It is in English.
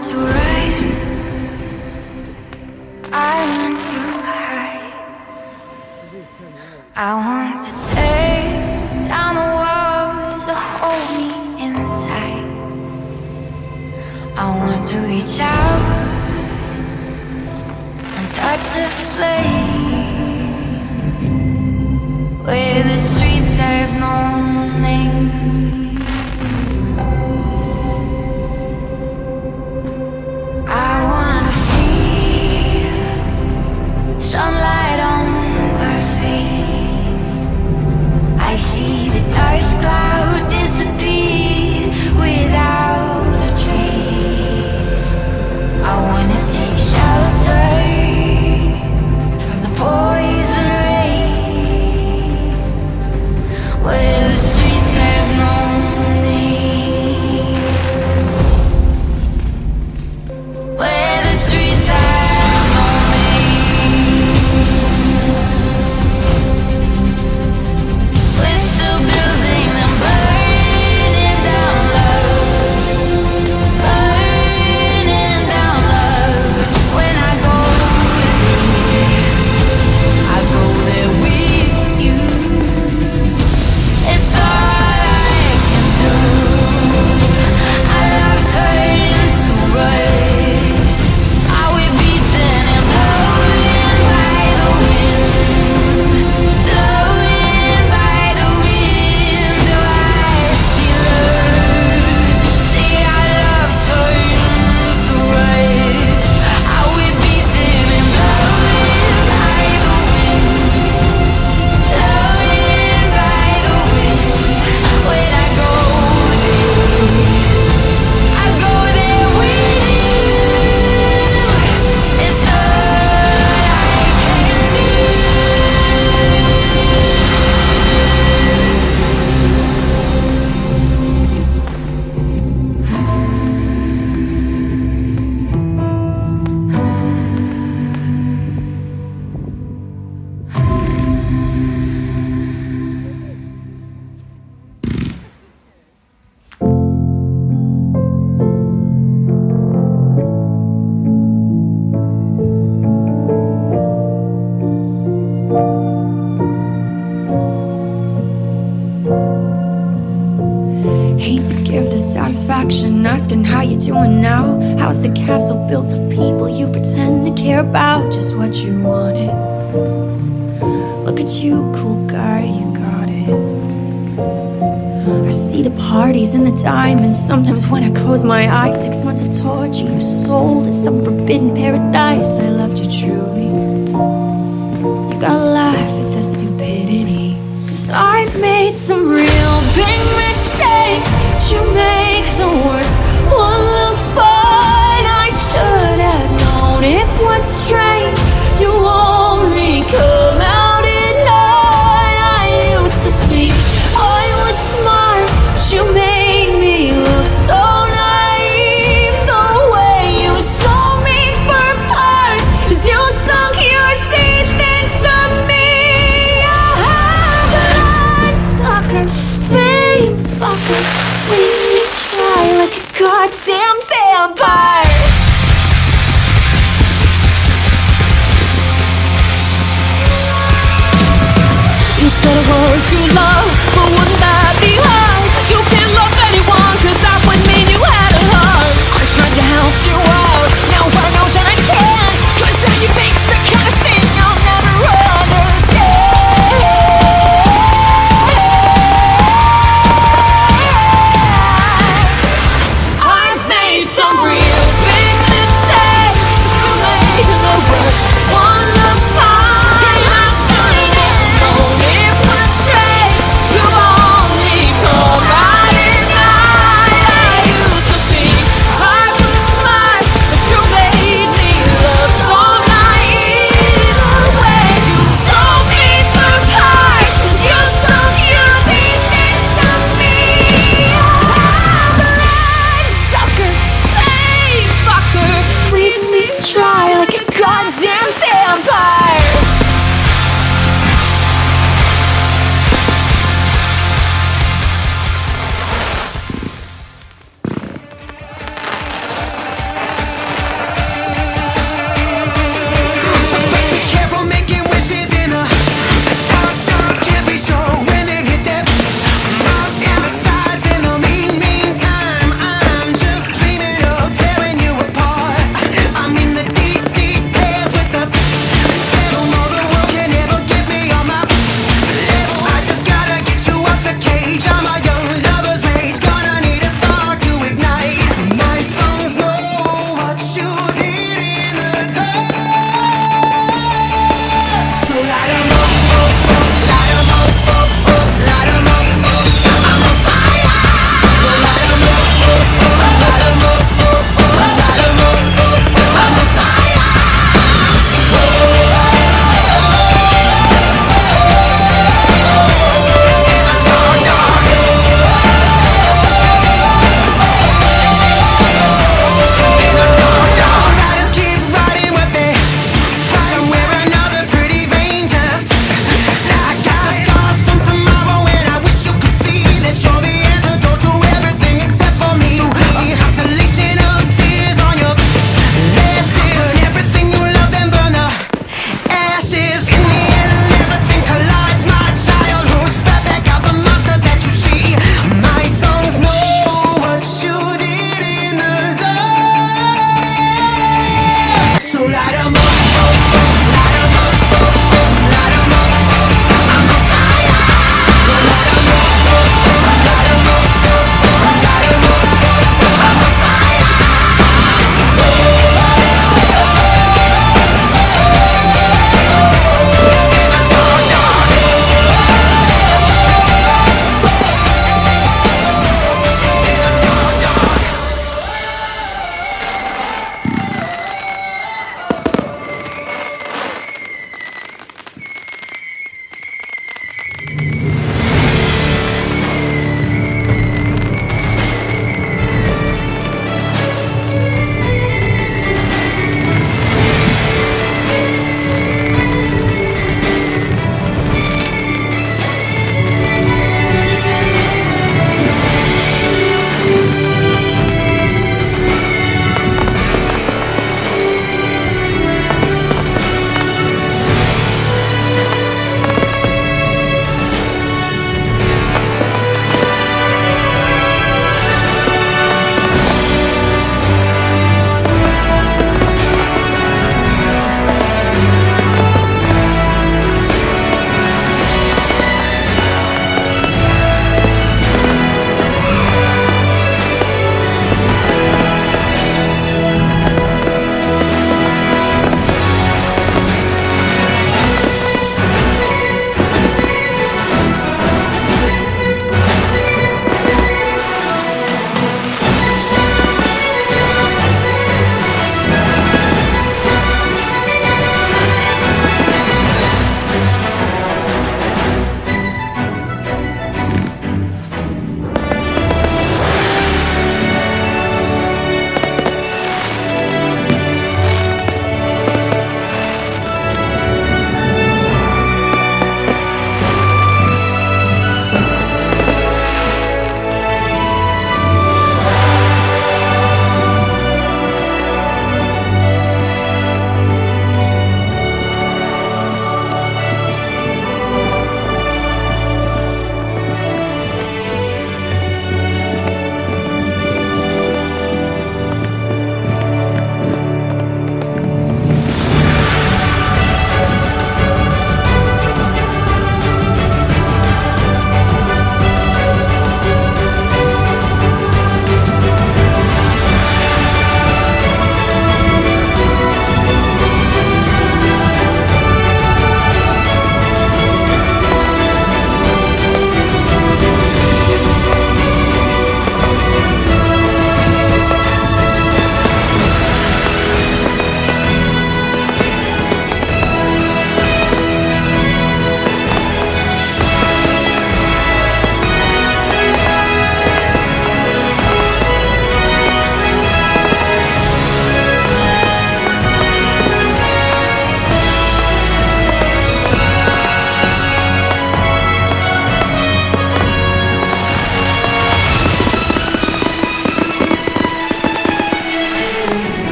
want to run, I want to hide. I want to tear down the walls that hold me inside. I want to reach out and touch the flame where the streets have no name. I wanna feel sunlight on my face. I see the dark cloud disappear without a trace. I wanna take shelter from the poison rain where the streets have no name. Where the streets have no name. We're still building them, burning down love, burning down love. When I go there with you. It's all I can do. Our love turns to rust. Are we beaten and blown by the wind? Blown by the wind. Do I see love? See our love turn to rust. Are we beaten and blown by the wind? Blown by the wind. When I go there with you. It's all I can do. Hate to give the satisfaction, asking how you doing now. How's the castle built of people you pretend to care about? Just what you wanted. Look at you, cool guy, you got it. I see the parties and the diamonds. Sometimes when I close my eyes, 6 months of torture you sold as some forbidden paradise. I loved you truly. You gotta laugh at the stupidity, 'cause I've made some real big mistakes, but you made